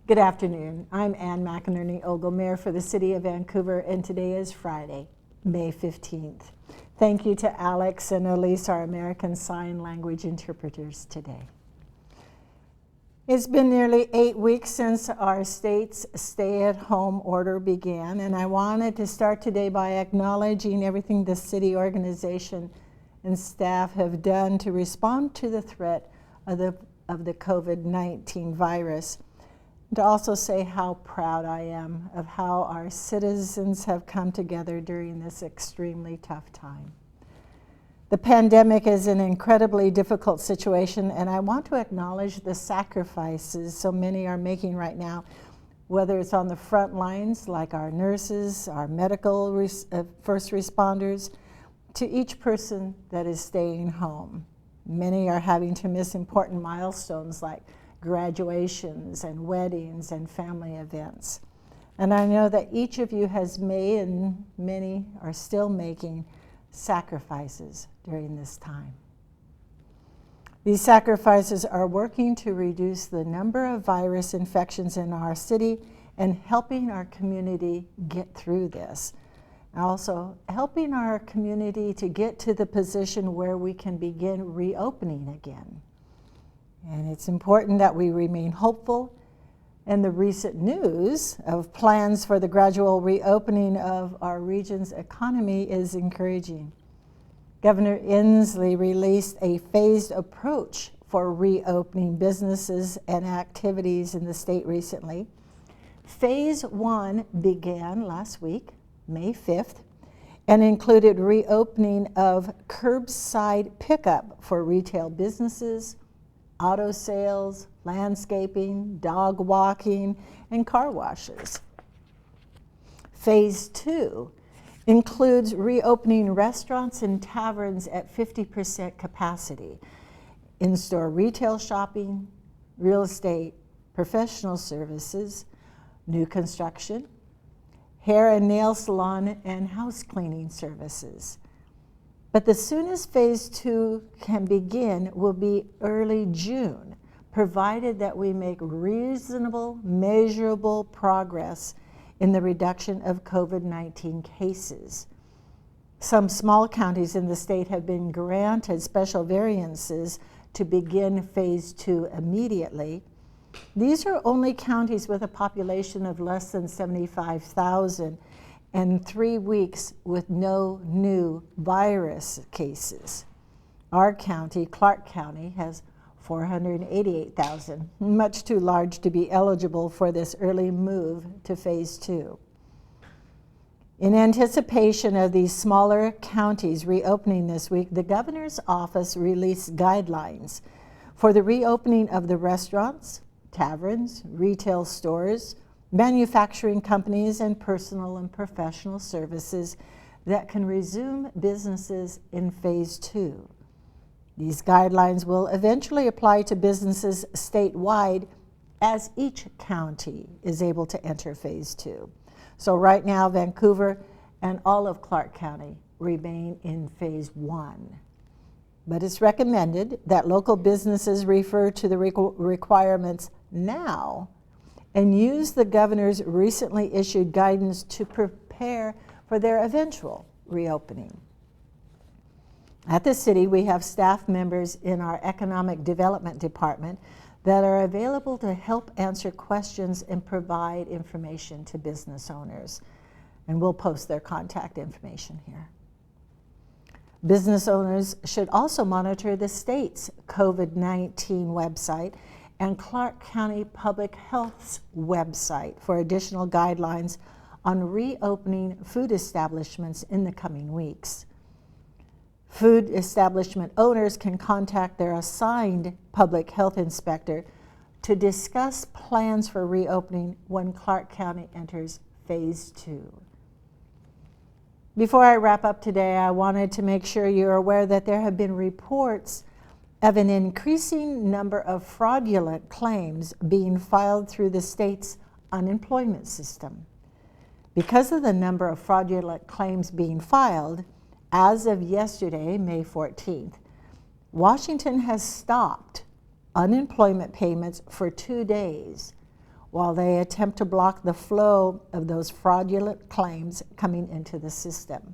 Good afternoon. I'm Ann McEnerny-Ogle, Mayor for the City of Vancouver, and today is Friday, May 15th. Thank you to Alex and Elise, our American Sign Language interpreters today. It's been nearly 8 weeks since our state's stay-at-home order began, and I wanted to start today by acknowledging everything the city organization and staff have done to respond to the threat of the COVID-19 virus. To also say how proud I am of how our citizens have come together during this extremely tough time. The pandemic is an incredibly difficult situation, and I want to acknowledge the sacrifices so many are making right now, whether it's on the front lines like our nurses, our medical first responders, to each person that is staying home. Many are having to miss important milestones like graduations and weddings and family events. And I know that each of you has made, and many are still making, sacrifices during this time. These sacrifices are working to reduce the number of virus infections in our city and helping our community get through this. Also helping our community to get to the position where we can begin reopening again. And it's important that we remain hopeful, and the recent news of plans for the gradual reopening of our region's economy is encouraging. Governor Inslee released a phased approach for reopening businesses and activities in the state recently. Phase 1 began last week, May 5th, and included reopening of curbside pickup for retail businesses, auto sales, landscaping, dog walking, and car washes. Phase 2 includes reopening restaurants and taverns at 50% capacity, in-store retail shopping, real estate, professional services, new construction, hair and nail salon, and house cleaning services. But the soonest phase 2 can begin will be early June, provided that we make reasonable, measurable progress in the reduction of COVID-19 cases. Some small counties in the state have been granted special variances to begin phase 2 immediately. These are only counties with a population of less than 75,000 and 3 weeks with no new virus cases. Our county, Clark County, has 488,000, much too large to be eligible for this early move to phase 2. In anticipation of these smaller counties reopening this week, the governor's office released guidelines for the reopening of the restaurants, taverns, retail stores, manufacturing companies, and personal and professional services that can resume businesses in phase 2. These guidelines will eventually apply to businesses statewide as each county is able to enter phase 2. So right now, Vancouver and all of Clark County remain in phase 1. But it's recommended that local businesses refer to the requirements now and use the governor's recently issued guidance to prepare for their eventual reopening. At the city, we have staff members in our Economic Development Department that are available to help answer questions and provide information to business owners. And we'll post their contact information here. Business owners should also monitor the state's COVID-19 website and Clark County Public Health's website for additional guidelines on reopening food establishments in the coming weeks. Food establishment owners can contact their assigned public health inspector to discuss plans for reopening when Clark County enters phase 2. Before I wrap up today, I wanted to make sure you're aware that there have been reports of an increasing number of fraudulent claims being filed through the state's unemployment system. Because of the number of fraudulent claims being filed, as of yesterday, May 14th, Washington has stopped unemployment payments for 2 days, while they attempt to block the flow of those fraudulent claims coming into the system.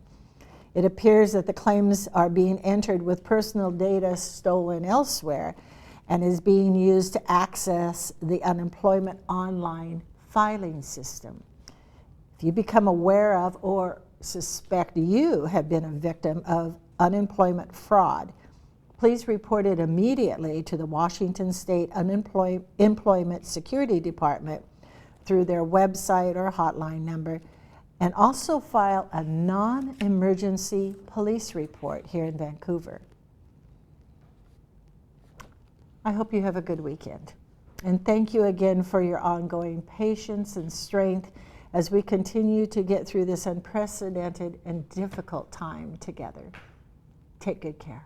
It appears that the claims are being entered with personal data stolen elsewhere and is being used to access the unemployment online filing system. If you become aware of or suspect you have been a victim of unemployment fraud, please report it immediately to the Washington State Employment Security Department through their website or hotline number, and also file a non-emergency police report here in Vancouver. I hope you have a good weekend. And thank you again for your ongoing patience and strength as we continue to get through this unprecedented and difficult time together. Take good care.